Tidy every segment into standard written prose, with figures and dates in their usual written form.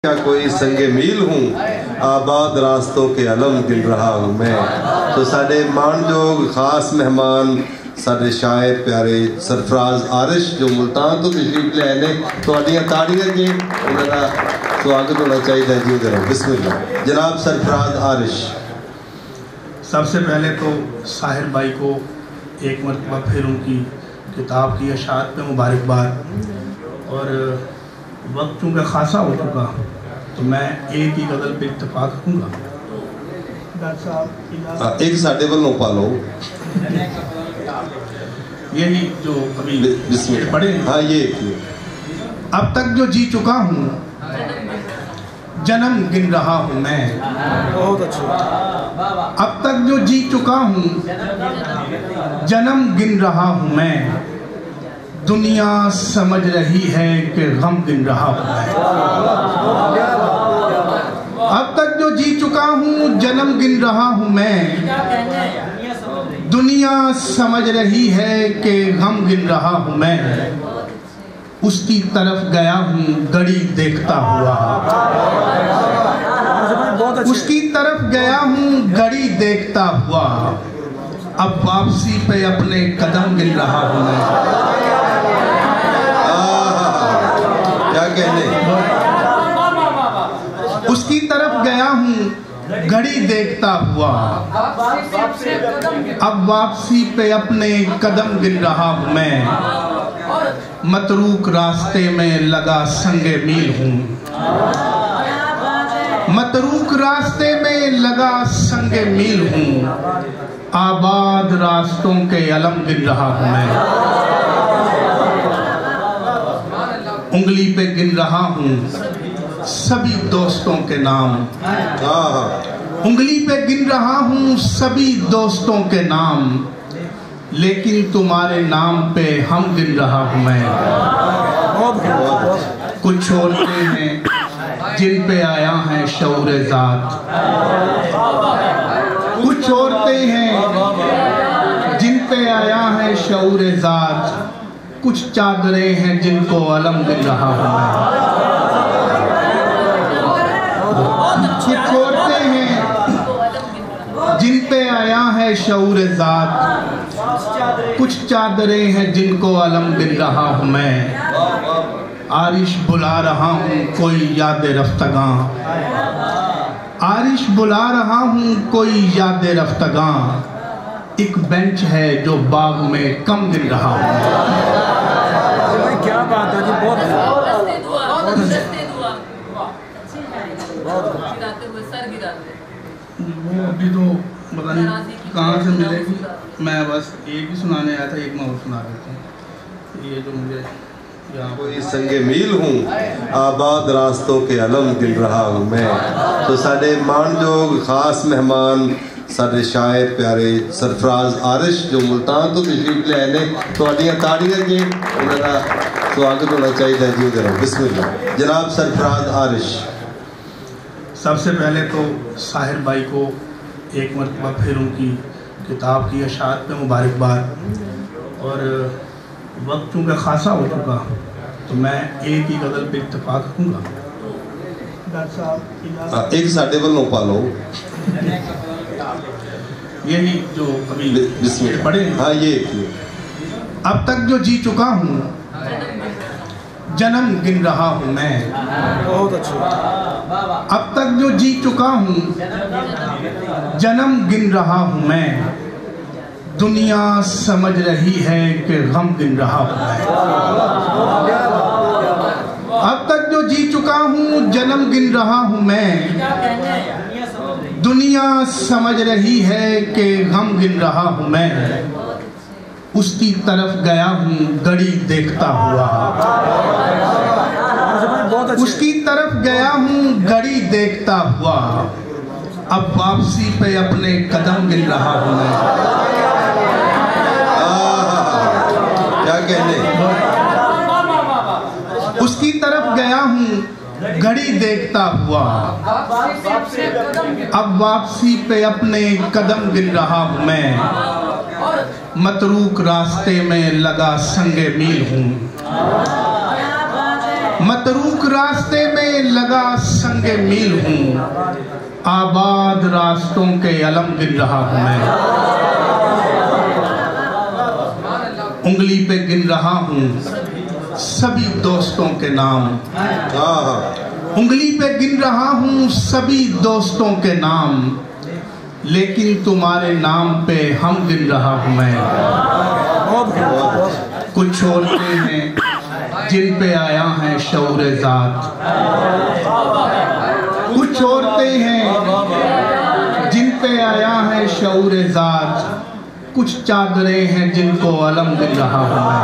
क्या कोई संगे मील हूँ, आबाद रास्तों के अलम गिन रहा हूँ मैं। तो साडे मानजोग खास मेहमान साडे शायर प्यारे सरफराज आरिश जो मुल्तान तो तशरीफ ले आए ने, तुहाडियां ताड़ियां के उन्हां स्वागत होना चाहिए जी। उधर बिस्मिल्लाह जनाब सरफराज आरिश। सबसे पहले तो साहिर भाई को एक मरतबा फिर उनकी किताब की अशात पे मुबारकबाद। और वक्त चूँकि खासा हो चुका तो मैं एक ही गज़ल पे इत्तेफाक रखूँगा। डॉक्टर साहब एक साडे वालों पालो यही जो अभी पढ़े। हाँ ये अब तक जो जी चुका हूँ जन्म गिन रहा हूँ मैं। बहुत अच्छा। अब तक जो जी चुका हूँ जन्म गिन रहा हूँ मैं। दुनिया समझ रही है कि गम गिन रहा हूँ मैं। अब तक जो जी चुका हूँ जन्म गिन रहा हूँ मैं। दुनिया समझ रही है कि गम गिन रहा हूँ मैं। उसकी तरफ गया हूँ घड़ी देखता हुआ। उसकी तरफ गया हूँ घड़ी देखता हुआ। अब वापसी पे अपने कदम गिन रहा हूँ मैं। क्या कहने। उसकी तरफ गया हूँ घड़ी देखता हुआ। अब वापसी पे अपने कदम गिन रहा हूँ मैं। मतरूक रास्ते में लगा संगे मील हूँ। मतरूक रास्ते में लगा संगे मील हूँ। आबाद रास्तों के अलम गिन रहा हूँ मैं। उंगली पे गिन रहा हूँ सभी दोस्तों के नाम। उंगली पे गिन रहा हूँ सभी दोस्तों के नाम। लेकिन तुम्हारे नाम पे हम गिन रहा हूँ मैं। कुछ औरतें हैं जिन पे आया है शऊर ज़ात। कुछ औरतें हैं जिन पे आया है शऊर ज़ात। कुछ चादरें हैं जिनको अलम गिन रहा हूँ मैं। कुछ औरतें हैं जिन पे आया है शऊर ज़ात। कुछ चादरें हैं जिनको अलम गिन रहा हूँ मैं। आरिश बुला रहा हूँ कोई याद रफ्तगां। आरिश बुला रहा हूँ कोई याद रफ्तगां। एक बेंच है जो बाग में कम गिन रहा हूँ। क्या बात है जी। बहुत वो अभी तो पता नहीं कहाँ से मिलेगी। मैं बस एक ही सुनाने आया था, एक मैं और सुना रहा था। ये जो मुझे कोई संगे मील हूँ, आबाद रास्तों के अलम गिन रहा हूँ मैं। तो साडे मानजोग खास मेहमान साडे शायर प्यारे सरफराज आरिश जो मुल्तान तो तशरीफ ले आए ने, तुहाडियां ताड़ियां के उन्हां स्वागत होना चाहिए जी। उधर बिस्मिल्लाह जनाब सरफराज आरिश। सबसे पहले तो साहिर भाई को एक मरतबा फिर उनकी किताब की अशात पे मुबारकबाद। और वक्त चूँकि खासा हो चुका तो मैं एक ही गज़ल पे इत्तेफाक रखूँगा। डॉक्टर साहब एक साडे वालों पालो यही जो अभी पढ़े। हाँ ये अब तक जो जी चुका हूँ जन्म गिन रहा हूँ मैं। बहुत अच्छा। अब तक जो जी चुका हूँ जन्म गिन रहा हूँ मैं। दुनिया समझ रही है कि गम गिन रहा हूँ मैं। अब तक जो जी चुका हूँ जन्म गिन रहा हूँ मैं। दुनिया समझ रही है कि गम गिन रहा हूँ मैं। उसकी तरफ गया हूँ घड़ी देखता हुआ। उसकी तरफ गया हूँ घड़ी देखता हुआ। अब वापसी पे अपने कदम गिन रहा हूँ मैं। क्या कहने। उसकी तरफ गया हूँ घड़ी देखता हुआ। अब वापसी पे अपने कदम गिन रहा हूँ मैं। मतरूक रास्ते में लगा संगे मील हूँ। मतरूक रास्ते में लगा संगे मील हूँ, आबाद रास्तों के अलम गिन रहा हूँ मैं। उंगली पे गिन रहा हूँ सभी दोस्तों के नाम, उंगली पे गिन रहा हूँ सभी दोस्तों के नाम, लेकिन तुम्हारे नाम पे हम गिन रहा हूँ मैं। कुछ औरतें हैं जिन पे आया है शऊर ज़ात, कुछ औरतें हैं जिन पे आया है शऊर ज़ात, कुछ चादरें हैं जिनको अलम गिन रहा हूँ मैं।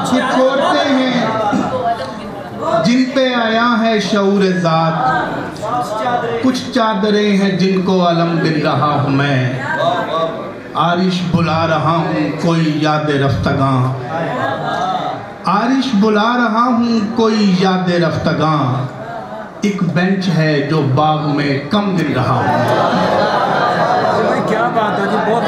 कुछ औरतें हैं जिन पे आया है शऊर ज़ात, कुछ चादरें हैं जिनको अलम गिन रहा हूँ मैं। आरिश बुला रहा हूँ कोई याद रफ्तगां, आरिश बुला रहा हूँ कोई याद रफ्तगां, एक बेंच है जो बाग में कम गिन रहा हूँ। क्या बात है जी, बहुत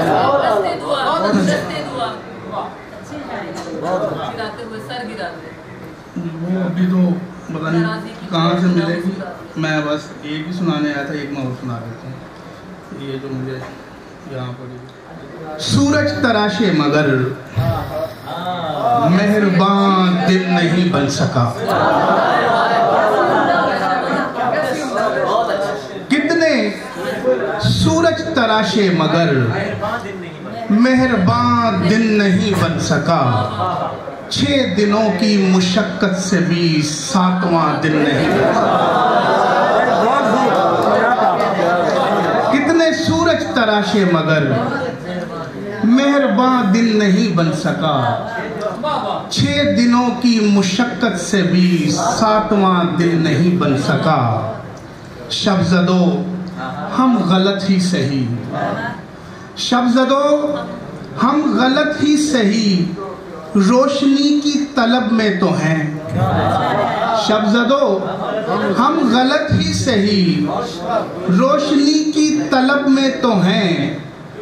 वो अभी तो पता नहीं कहाँ से मिलेगी। मैं बस एक ही सुनाने आया था, एक मैं और सुना देता हूँ। ये जो मुझे यहाँ पर सूरज तराशे मगर मेहरबान दिल नहीं बन सका, कितने सूरज तराशे मगर मेहरबान दिन नहीं बन सका, 6 दिनों की मुशक्कत से भी 7वां दिन नहीं बन सका। कितने सूरज तराशे मगर मेहरबान दिन नहीं बन सका, 6 दिनों की मुशक्कत से भी 7वां दिन नहीं बन सका। शब्ज़दो हम गलत ही सही, शब्ज़दो हम गलत ही सही, रोशनी की तलब में तो हैं। शब्ज़दो हम गलत ही सही, रोशनी की तलब में तो हैं,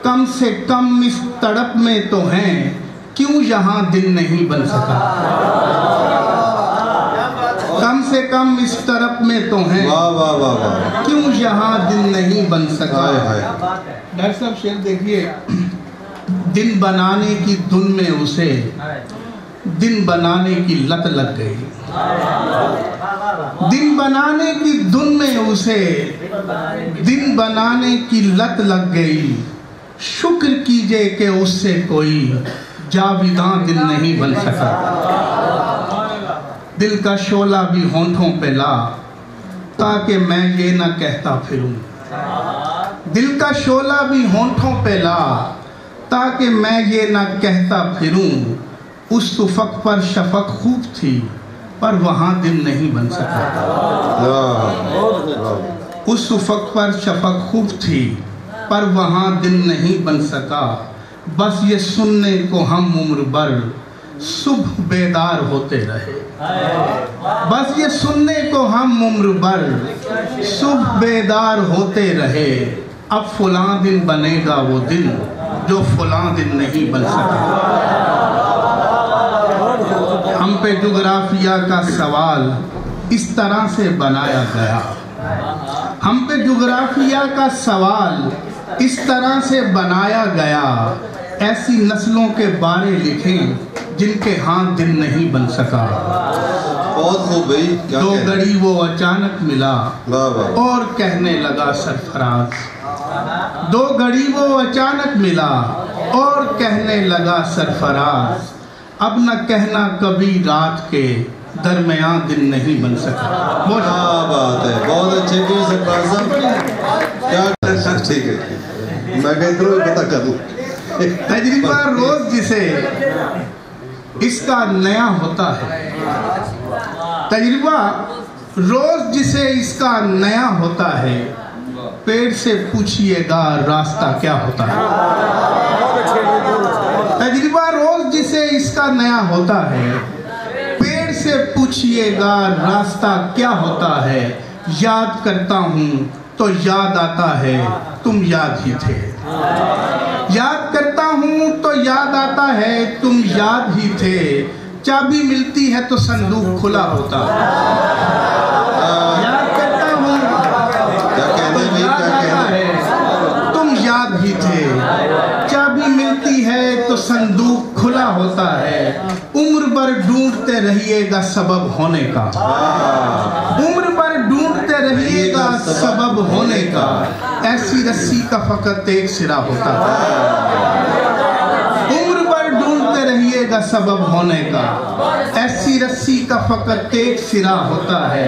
कम से कम इस तड़प में तो हैं, क्यों यहाँ दिन नहीं बन सका। कम से कम इस तरफ में तो हैं, वाह वाह वाह वाह, क्यों यहाँ दिन नहीं बन सका। डॉक्टर साहब शेर देखिए, दिन बनाने की धुन में उसे दिन बनाने की लत लग गई, दिन बनाने की धुन में उसे दिन बनाने की लत लग गई, शुक्र कीजिए कि उससे कोई जाविदां दिन नहीं बन सका। दिल का शोला भी होंठों पे ला, ताकि मैं ये ना कहता फिरूं, दिल का शोला भी होंठों पे ला, ताकि मैं ये ना कहता फिरूं, उस सुफक पर शफक खूब थी पर वहां दिन नहीं बन सका। उस सुफक पर शफक खूब थी पर वहां दिन नहीं बन सका, बस ये सुनने को हम उम्र भर सुबह बेदार होते रहे, बस ये सुनने को हम उम्र भर सुबह बेदार होते रहे, अब फलां दिन बनेगा वो दिन जो फलां दिन नहीं बन सका। हम पे जुग्राफिया का सवाल इस तरह से बनाया गया, हम पे जुग्राफिया का सवाल इस तरह से बनाया गया, ऐसी नस्लों के बारे लिखें जिनके हाथ दिन नहीं बन सका। बहुत खूब भाई, दो घड़ी वो अचानक मिला और कहने लगा सरफराज, दो घड़ी वो अचानक मिला और कहने लगा सरफराज, अब न कहना कभी रात के दरमियान दिन नहीं बन सका। क्या बात है, बहुत अच्छे की सरफराज साहब, क्या ठीक है, मैं कहता हूँ पता करूँ। तजरिबा रोज जिसे इसका नया होता है, तजरिबा रोज जिसे इसका नया होता है, पेड़ से पूछिएगा रास्ता क्या होता है। तजरिबा रोज जिसे इसका नया होता है, पेड़ से पूछिएगा रास्ता क्या होता है। याद करता हूँ तो याद आता है तुम याद ही थे, याद करता हूँ तो याद आता है तुम याद ही थे, चाबी मिलती है तो संदूक खुला होता है। याद करता हूँ तुम याद भी थे। चाबी मिलती है तो संदूक खुला होता है। उम्र भर ढूंढते रहिएगा सबब होने का। उम्र भर ढूंढते रहिएगा सबब होने का। ऐसी रस्सी का फकत एक सिरा होता है। उम्र भर ढूंढते रहिएगा सबब होने का। ऐसी रस्सी का फकत एक सिरा होता है।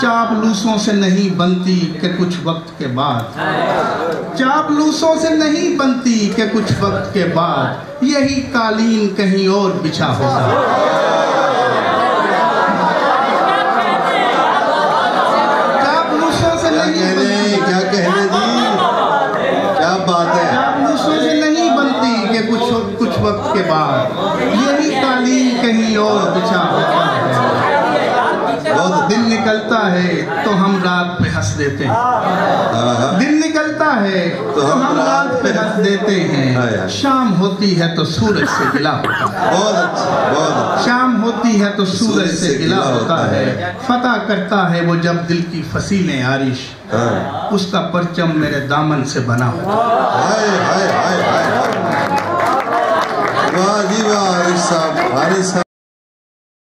चापलूसों से नहीं बनती कि कुछ वक्त के बाद। चापलूसों से नहीं बनती कि कुछ वक्त के बाद यही कालीन कहीं और बिछा होता है। चापलूसों से नहीं, क्या कहने जी, क्या बात है। चापलूसों से नहीं बनती कि कुछ वक्त के बाद यही कालीन कहीं और बिछा होता है। बहुत दिन निकलता है तो हम रात पे हंस देते हैं। दिन निकलता है तो हम रात पे हंस देते हैं। शाम होती है तो सूरज से गिला होता है। बहुत अच्छा। शाम होती है तो सूरज से गिला होता है। फतह करता है वो जब दिल की फसीलें आरिश। उसका परचम मेरे दामन से बना होता है। वाह जी वाह, हारिस साहब, हारिस साहब।